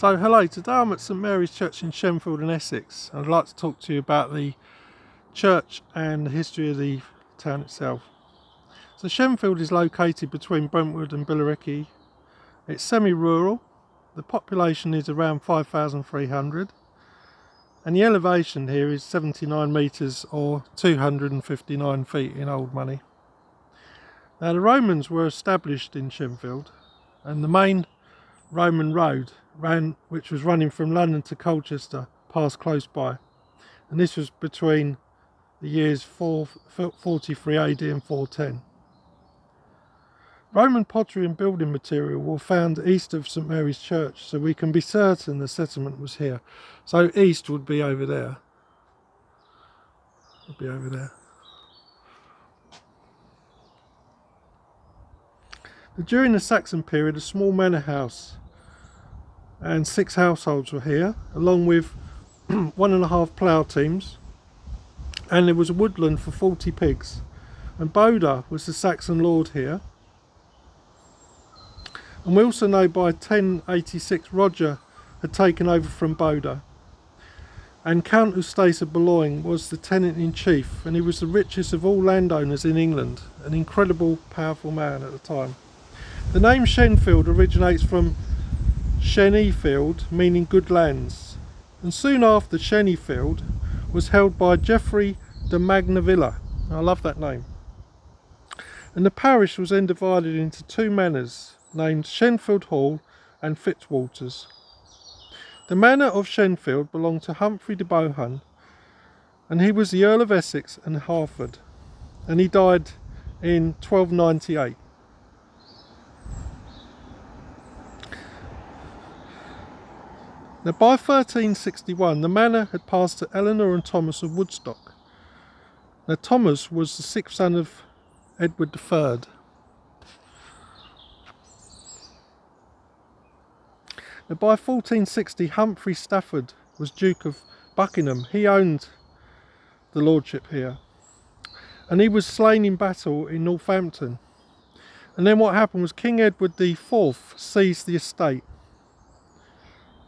So hello, today I'm at St Mary's Church in Shenfield in Essex. I'd like to talk to you about the church and the history of the town itself. So Shenfield is located between Brentwood and Billericay. It's semi-rural. The population is around 5,300 and the elevation here is 79 metres or 259 feet in old money. Now the Romans were established in Shenfield, and the main Roman road which was running from London to Colchester passed close by, and this was between the years 443 AD and 410. Roman pottery and building material were found east of St Mary's Church, so we can be certain the settlement was here. So east would be over there. During the Saxon period, a small manor house and 6 households were here, along with 1.5 plough teams, and there was a woodland for 40 pigs. And Boda was the Saxon lord here. And we also know by 1086 Roger had taken over from Boda, and Count Eustace of Boulogne was the tenant-in-chief, and he was the richest of all landowners in England, an incredible powerful man at the time. The name Shenfield originates from Shenfield, meaning good lands, and soon after Shenfield was held by Geoffrey de Magnavilla. I love that name. And the parish was then divided into 2 manors named Shenfield Hall and Fitzwalters. The manor of Shenfield belonged to Humphrey de Bohun, and he was the Earl of Essex and Hertford, and he died in 1298. Now by 1361 the manor had passed to Eleanor and Thomas of Woodstock. Now Thomas was the 6th son of Edward III. Now by 1460 Humphrey Stafford was Duke of Buckingham. He owned the lordship here, and he was slain in battle in Northampton. And then what happened was King Edward IV seized the estate.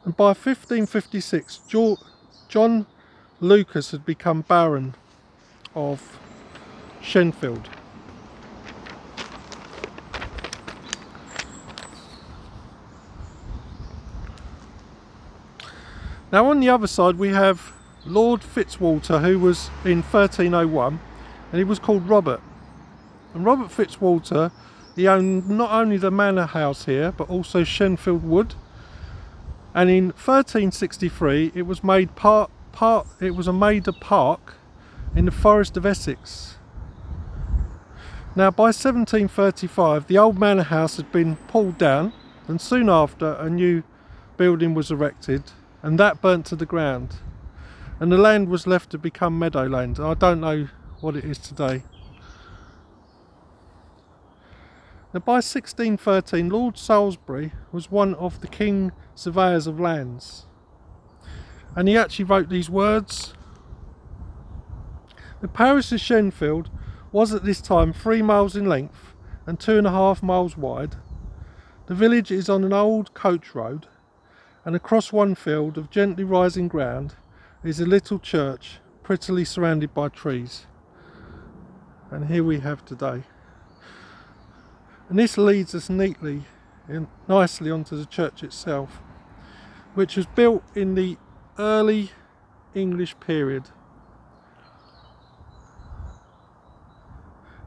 And by 1556, John Lucas had become Baron of Shenfield. Now on the other side we have Lord Fitzwalter, who was in 1301, and he was called Robert. And Robert Fitzwalter, he owned not only the manor house here, but also Shenfield Wood. And in 1363 it was made a park in the Forest of Essex. Now by 1735 the old manor house had been pulled down, and soon after a new building was erected, and that burnt to the ground, and the land was left to become meadowland. I don't know what it is today. Now by 1613 Lord Salisbury was one of the King Surveyors of Lands, and he actually wrote these words: "The parish of Shenfield was at this time 3 miles in length and 2.5 miles wide. The village is on an old coach road, and across one field of gently rising ground is a little church prettily surrounded by trees." And here we have today. And this leads us nicely onto the church itself, which was built in the early English period.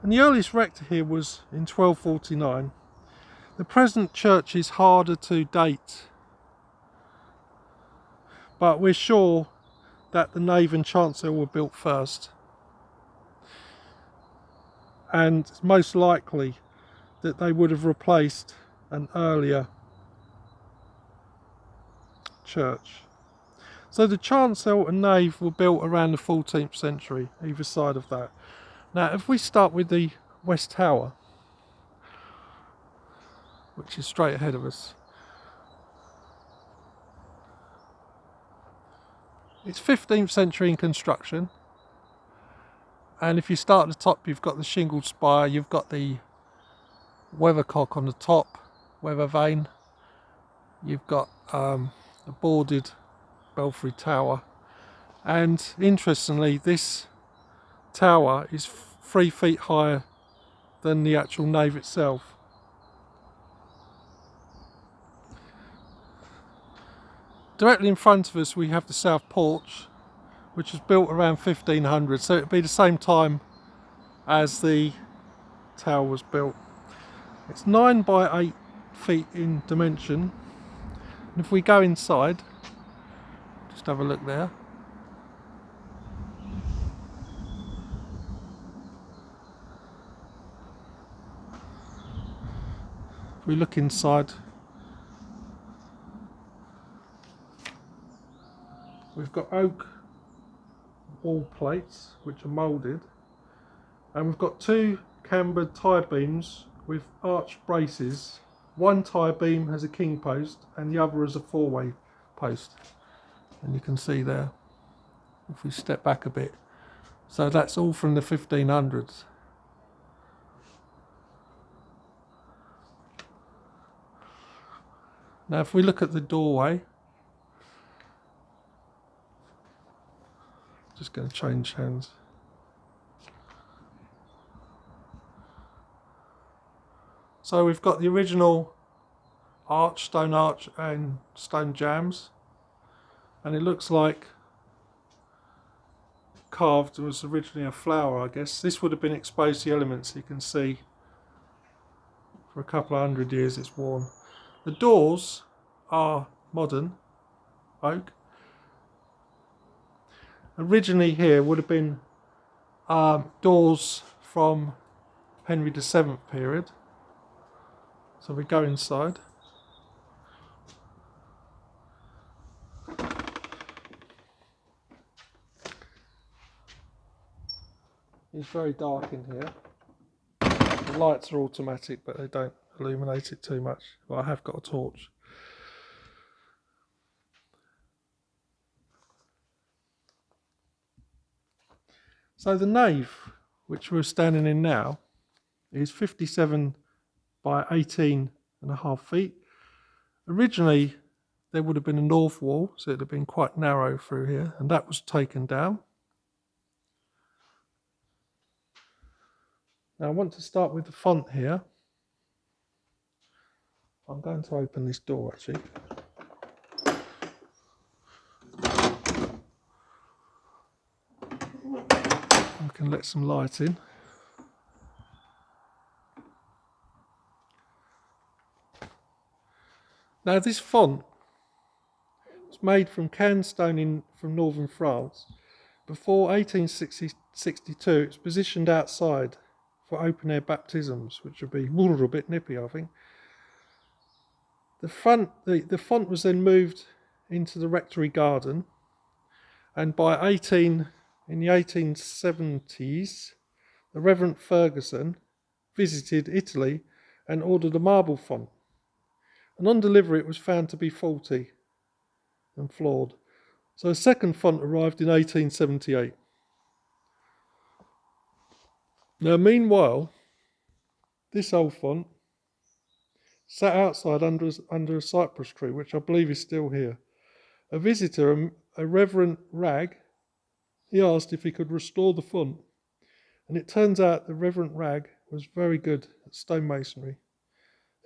And the earliest rector here was in 1249. The present church is harder to date, but we're sure that the nave and chancel were built first, and it's most likely that they would have replaced an earlier church. So the chancel and nave were built around the 14th century, either side of that. Now if we start with the West Tower, which is straight ahead of us, it's 15th century in construction, and if you start at the top you've got the shingled spire, you've got the weathercock on the top, weather vane, you've got a boarded belfry tower. And interestingly, this tower is 3 feet higher than the actual nave itself. Directly in front of us we have the south porch, which was built around 1500, so it'd be the same time as the tower was built. It's 9 by 8 feet in dimension, and if we go inside, just have a look there. If we look inside, we've got oak wall plates which are moulded, and we've got 2 cambered tie beams with arched braces. One tie beam has a king post and the other is a 4-way post, and you can see there if we step back a bit. So that's all from the 1500s. Now if we look at the doorway, just going to change hands. So we've got the original arch, stone arch and stone jambs, and it looks like carved was originally a flower, I guess. This would have been exposed to the elements. You can see for a couple of 100 years it's worn. The doors are modern oak. Originally here would have been doors from Henry VII period. So we go inside. It's very dark in here. The lights are automatic, but they don't illuminate it too much. Well, I have got a torch. So the nave, which we're standing in now, is 57 by 18.5 feet. Originally, there would have been a north wall, so it would have been quite narrow through here, and that was taken down. Now I want to start with the font here. I'm going to open this door actually. I can let some light in. Now this font was made from can stone from northern France. Before 1862 it was positioned outside for open air baptisms, which would be a bit nippy, I think. The font was then moved into the rectory garden, and in the 1870s, the Reverend Ferguson visited Italy and ordered a marble font. And on delivery it was found to be faulty and flawed. So a second font arrived in 1878. Now meanwhile, this old font sat outside under a cypress tree, which I believe is still here. A visitor, a Reverend Ragg, he asked if he could restore the font. And it turns out the Reverend Ragg was very good at stonemasonry,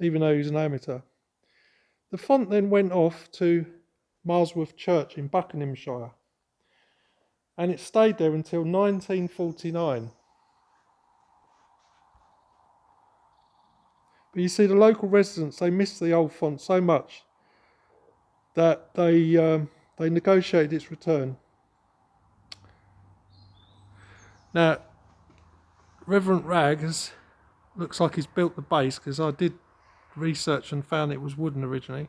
even though he was an amateur. The font then went off to Marsworth Church in Buckinghamshire, and it stayed there until 1949. But you see, the local residents, they missed the old font so much that they negotiated its return. Now, Reverend Ragg looks like he's built the base, because I did research and found it was wooden originally.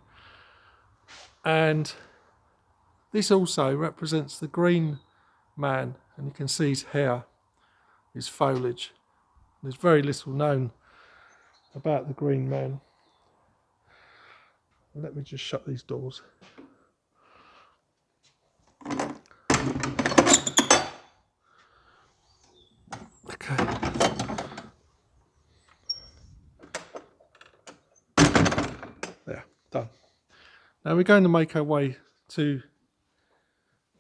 And this also represents the Green Man, and you can see his hair, his foliage. There's very little known about the Green Man. Let me just shut these doors. Okay. There, done. Now Now we're going to make our way to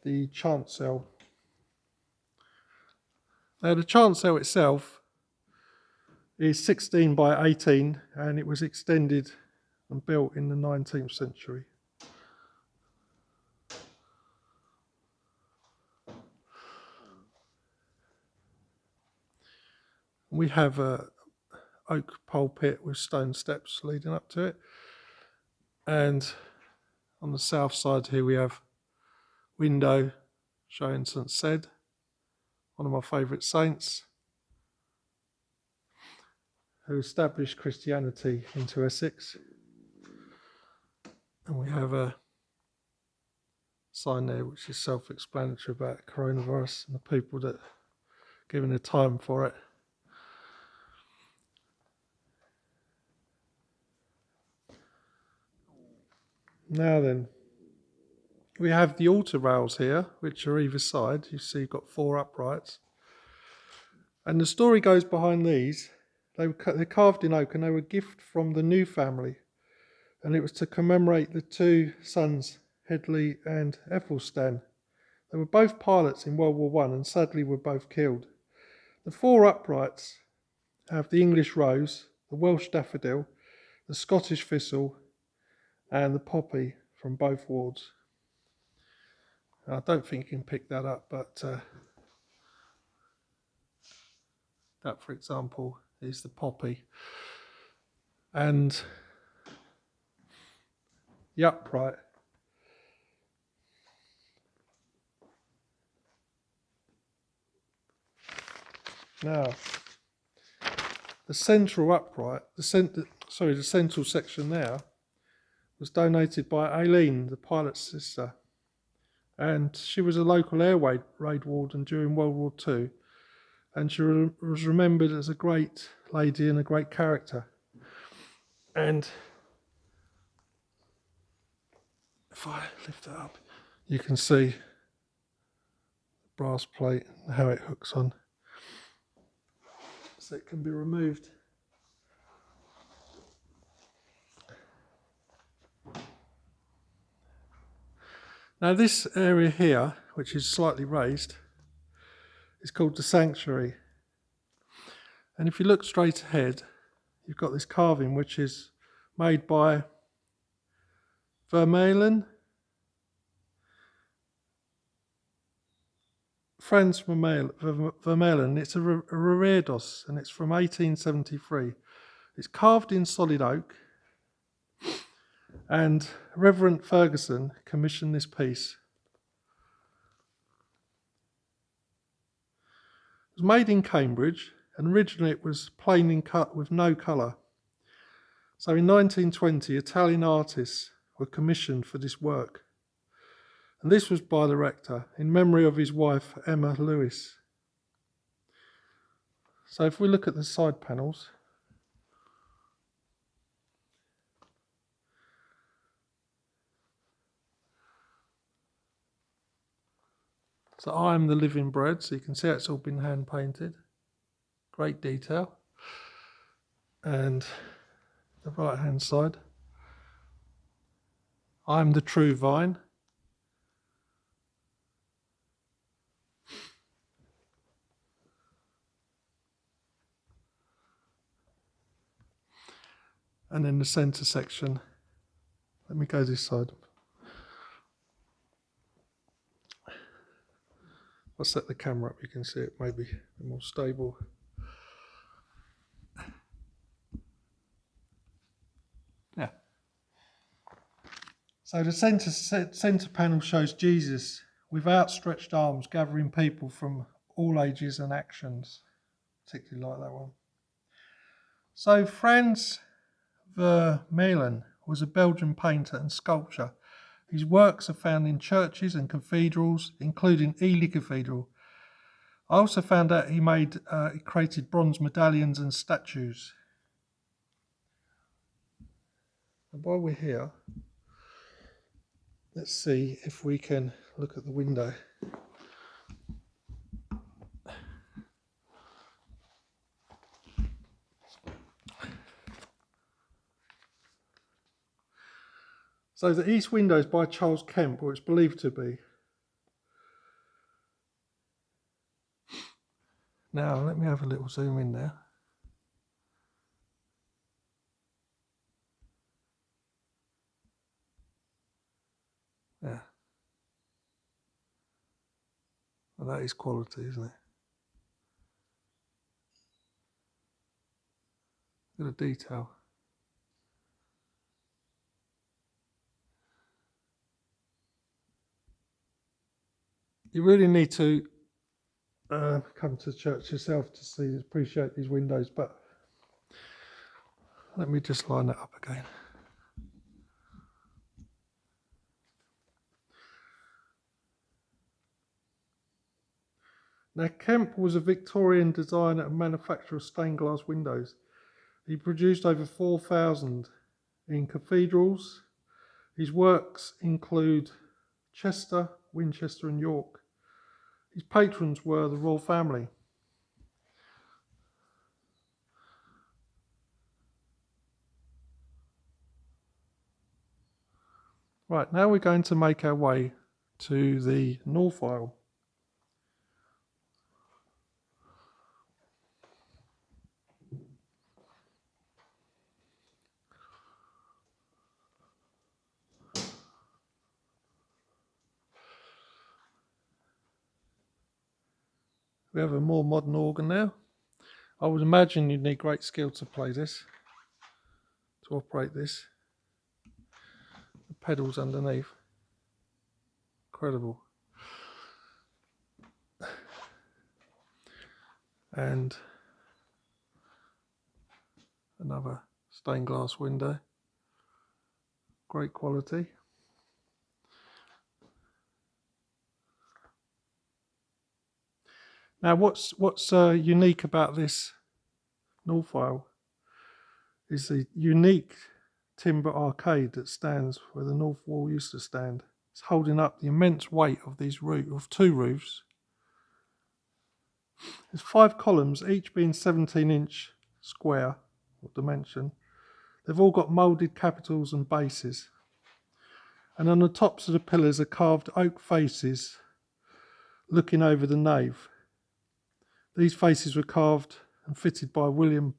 the chancel. Now the chancel itself is 16 by 18 and it was extended and built in the 19th century. We have a oak pulpit with stone steps leading up to it, and on the south side here we have window showing St. Ced, one of my favourite saints, who established Christianity into Essex. And we have a sign there which is self-explanatory about coronavirus and the people that are giving their time for it. Now then, we have the altar rails here, which are either side. You see you've got 4 uprights. And the story goes behind these. They're carved in oak and they were a gift from the New family. And it was to commemorate the 2 sons, Hedley and Ethelstan. They were both pilots in World War I and sadly were both killed. The 4 uprights have the English rose, the Welsh daffodil, the Scottish thistle and the poppy from both wards. I don't think you can pick that up, but that, for example, is the poppy. And the upright now, the central upright, the central section there was donated by Aileen, the pilot's sister, and she was a local air raid warden during World War II, and she was remembered as a great lady and a great character. And if I lift it up, you can see the brass plate and how it hooks on, so it can be removed. Now this area here, which is slightly raised, is called the sanctuary. And if you look straight ahead, you've got this carving which is made by Vermeulen, Franz Vermeulen. It's a reredos and it's from 1873. It's carved in solid oak, and Reverend Ferguson commissioned this piece. It was made in Cambridge, and originally it was plain in cut with no colour. So in 1920, Italian artists were commissioned for this work. And this was by the rector in memory of his wife, Emma Lewis. So if we look at the side panels, so I am the living bread, so you can see it's all been hand painted. Great detail. And the right hand side, I am the true vine. And then the centre section, let me go this side. I'll set the camera up, you can see it maybe a bit more stable. Yeah. So the centre panel shows Jesus with outstretched arms gathering people from all ages and actions. Particularly like that one. So Franz Vermeulen was a Belgian painter and sculptor. His works are found in churches and cathedrals, including Ely Cathedral. I also found out he created bronze medallions and statues. And while we're here, let's see if we can look at the window. So the east window is by Charles Kemp, or it's believed to be. Now let me have a little zoom in there. Yeah. Well, that is quality, isn't it? Look at the detail. You really need to come to church yourself to see, appreciate these windows, but let me just line that up again. Now, Kemp was a Victorian designer and manufacturer of stained glass windows. He produced over 4,000 in cathedrals. His works include Chester, Winchester and York. His patrons were the royal family. Right, now we're going to make our way to the north aisle. We have a more modern organ now. I would imagine you'd need great skill to play this, to operate this. The pedals underneath. Incredible. And another stained glass window. Great quality. Now what's unique about this north aisle is the unique timber arcade that stands where the north wall used to stand. It's holding up the immense weight of these two roofs. There's 5 columns, each being 17-inch square or dimension. They've all got moulded capitals and bases. And on the tops of the pillars are carved oak faces looking over the nave. These faces were carved and fitted by William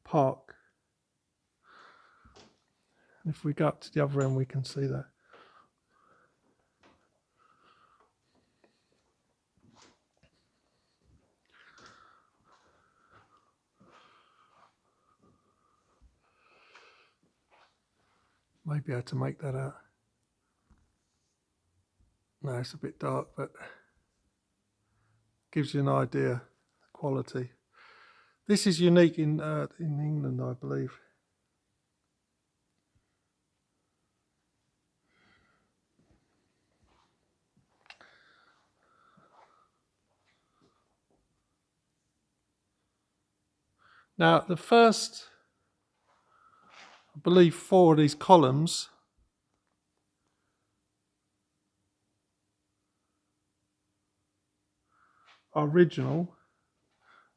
Park. And if we go up to the other end, we can see that. Maybe I had to make that out. No, it's a bit dark, but gives you an idea of the quality. This is unique in England, I believe. Now, the first, I believe, 4 of these columns are original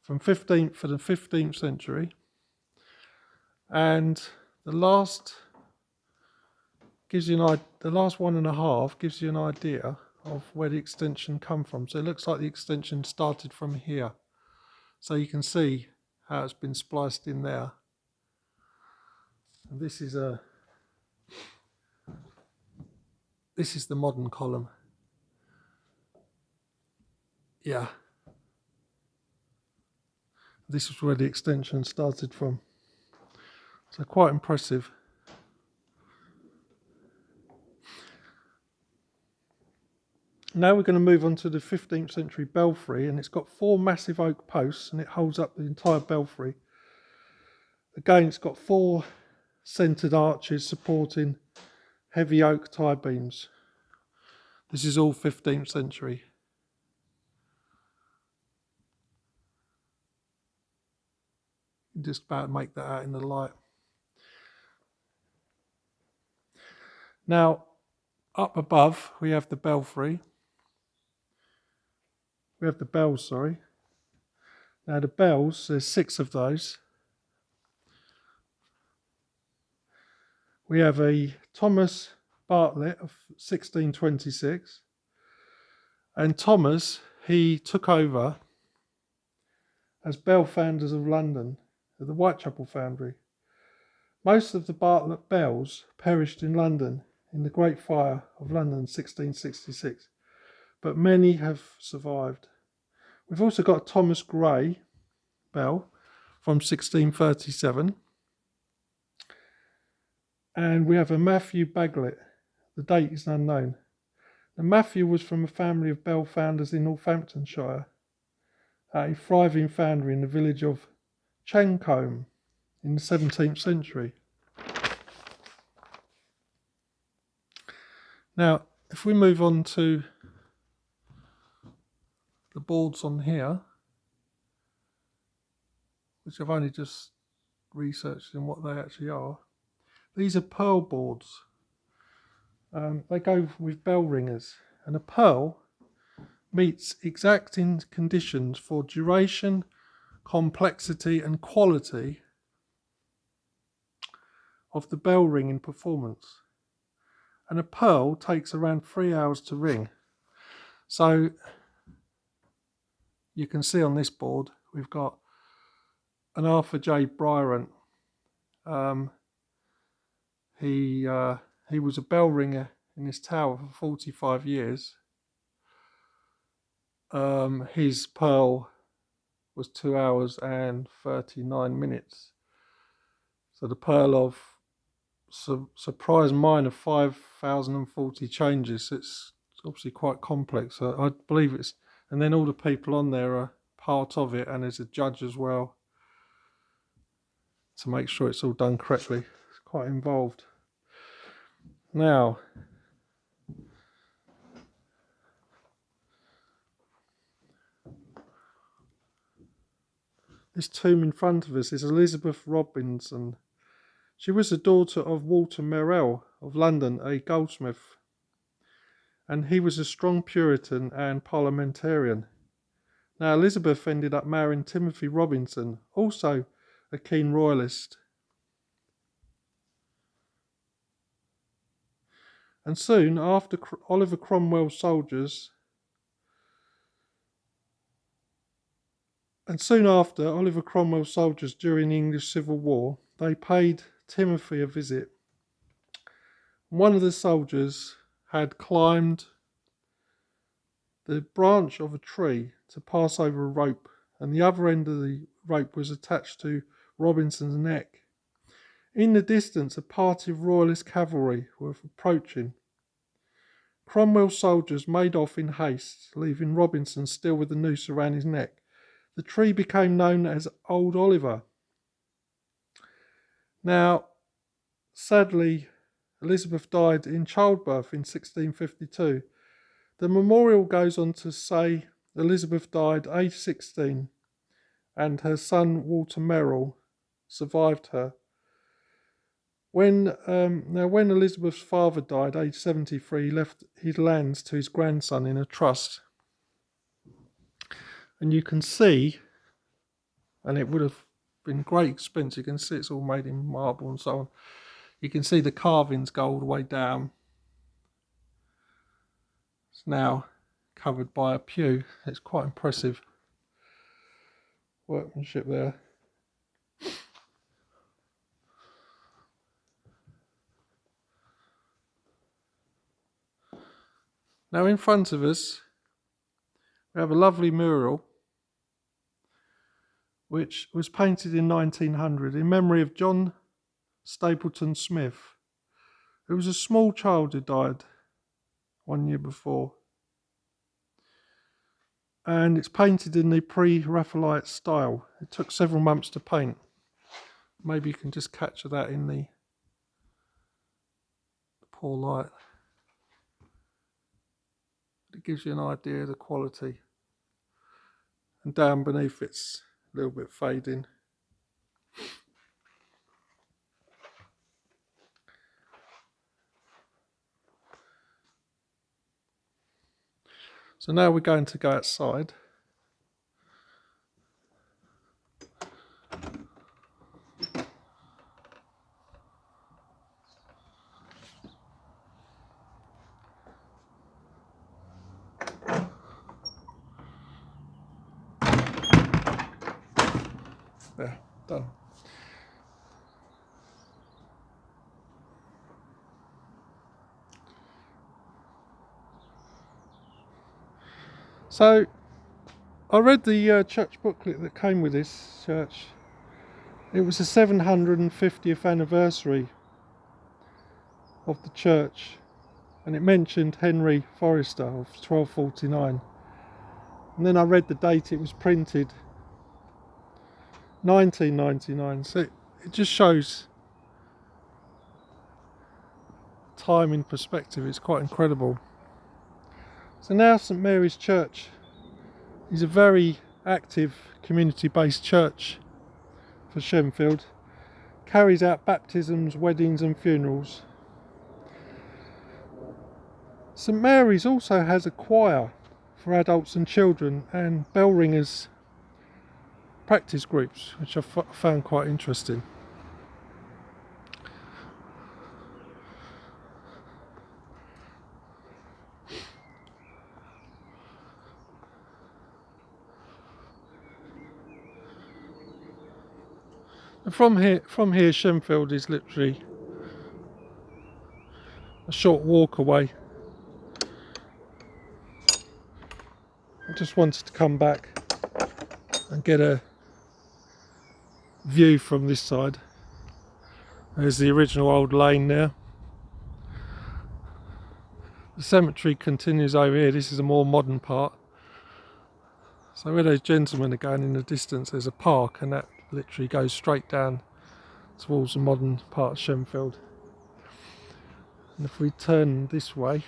from the 15th century, and the last gives you the last 1.5 gives you an idea of where the extension come from. So it looks like the extension started from here. So you can see how it's been spliced in there. And this is the modern column. Yeah. This is where the extension started from. So quite impressive. Now we're going to move on to the 15th century belfry, and it's got 4 massive oak posts and it holds up the entire belfry. Again, it's got 4 centred arches supporting heavy oak tie beams. This is all 15th century. You can just about make that out in the light. Now, up above we have the belfry. We have the bells, sorry. Now the bells, there's 6 of those. We have a Thomas Bartlett of 1626. And Thomas, he took over as bell founders of London at the Whitechapel Foundry. Most of the Bartlett bells perished in London in the Great Fire of London 1666, but many have survived. We've also got a Thomas Gray bell from 1637, and we have a Matthew Baglet. The date is unknown. Now, Matthew was from a family of bell founders in Northamptonshire, at a thriving foundry in the village of Chencombe in the 17th century. Now, if we move on to the boards on here, which I've only just researched in what they actually are, these are pearl boards. They go with bell ringers, and a pearl meets exacting conditions for duration, complexity and quality of the bell ringing performance. And a pearl takes around 3 hours to ring. So you can see on this board we've got an Arthur J. Bryant. He was a bell ringer in this tower for 45 years. His pearl was 2 hours and 39 minutes. So the pearl of surprise mine of 5,040 changes. It's obviously quite complex. I believe it's, and then all the people on there are part of it, and there's a judge as well to make sure it's all done correctly. It's quite involved. Now, this tomb in front of us is Elizabeth Robinson. She was the daughter of Walter Merrell of London, a goldsmith, and he was a strong Puritan and parliamentarian. Now, Elizabeth ended up marrying Timothy Robinson, also a keen royalist. And soon after Oliver Cromwell's soldiers during the English Civil War, they paid Timothy a visit. One of the soldiers had climbed the branch of a tree to pass over a rope, and the other end of the rope was attached to Robinson's neck. In the distance, a party of royalist cavalry were approaching. Cromwell's soldiers made off in haste, leaving Robinson still with the noose around his neck. The tree became known as Old Oliver. Now, sadly, Elizabeth died in childbirth in 1652. The memorial goes on to say Elizabeth died aged 16 and her son Walter Merrell survived her. When Elizabeth's father died aged 73, he left his lands to his grandson in a trust. And you can see, and it would have been great expense, you can see it's all made in marble and so on. You can see the carvings go all the way down. It's now covered by a pew. It's quite impressive workmanship there. Now in front of us we have a lovely mural which was painted in 1900 in memory of John Stapleton Smith, who was a small child who died 1 year before. And it's painted in the pre-Raphaelite style. It took several months to paint. Maybe you can just capture that in the poor light. It gives you an idea of the quality. And down beneath it's a little bit fading. So now we're going to go outside. There, done. So I read the church booklet that came with this church. It was the 750th anniversary of the church, and it mentioned Henry Forrester of 1249. And then I read the date it was printed, 1999. So it just shows time in perspective. It's quite incredible. So now St Mary's Church is a very active community-based church for Shenfield. Carries out baptisms, weddings and funerals. St Mary's also has a choir for adults and children, and bell ringers practice groups, which I found quite interesting. And from here, Shenfield is literally a short walk away. I just wanted to come back and get a view from this side. There's the original old lane there. The cemetery continues over here. This is a more modern part. So where those gentlemen are going in the distance, there's a park, and that literally goes straight down towards the modern part of Shenfield. And if we turn this way,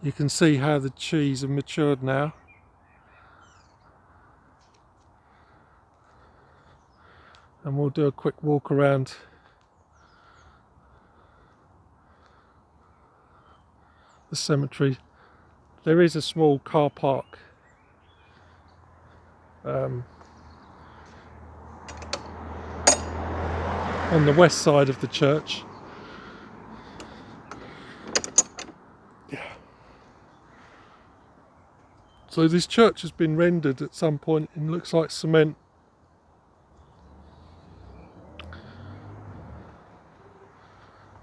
you can see how the trees have matured now. And we'll do a quick walk around the cemetery. There is a small car park on the west side of the church. So this church has been rendered at some point and looks like cement.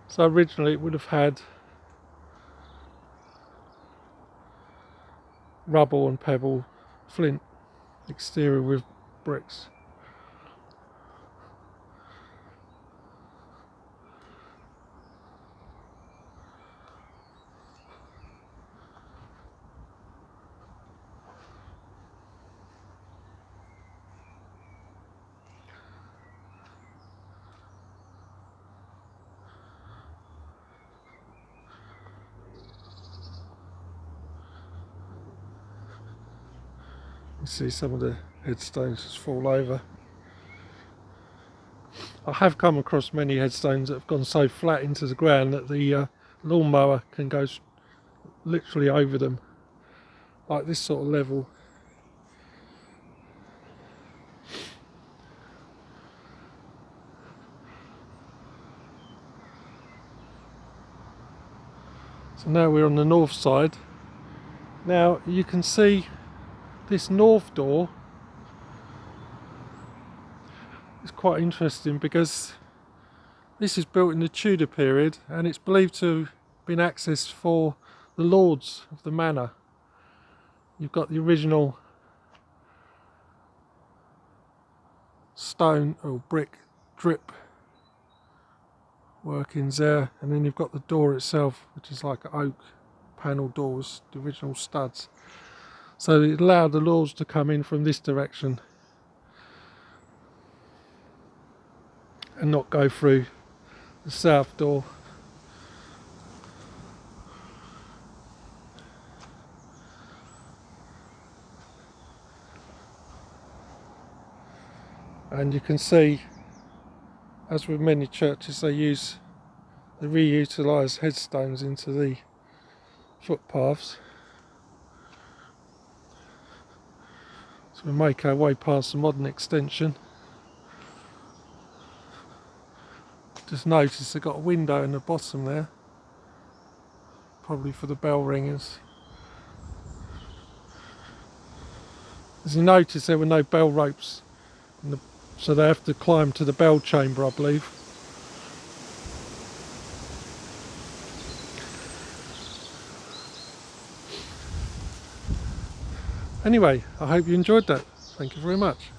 So originally it would have had rubble and pebble, flint, exterior with bricks. You see some of the headstones just fall over. I have come across many headstones that have gone so flat into the ground that the lawnmower can go literally over them, like this sort of level. So now we're on the north side. Now you can see this north door is quite interesting because this is built in the Tudor period, and it's believed to have been accessed for the lords of the manor. You've got the original stone or brick drip workings there, and then you've got the door itself, which is like oak panel doors, the original studs. So it allowed the lords to come in from this direction and not go through the south door. And you can see, as with many churches, they reutilise headstones into the footpaths. So we make our way past the modern extension. Just notice they've got a window in the bottom there, probably for the bell ringers. As you notice, there were no bell ropes in the so they have to climb to the bell chamber, I believe. Anyway, I hope you enjoyed that. Thank you very much.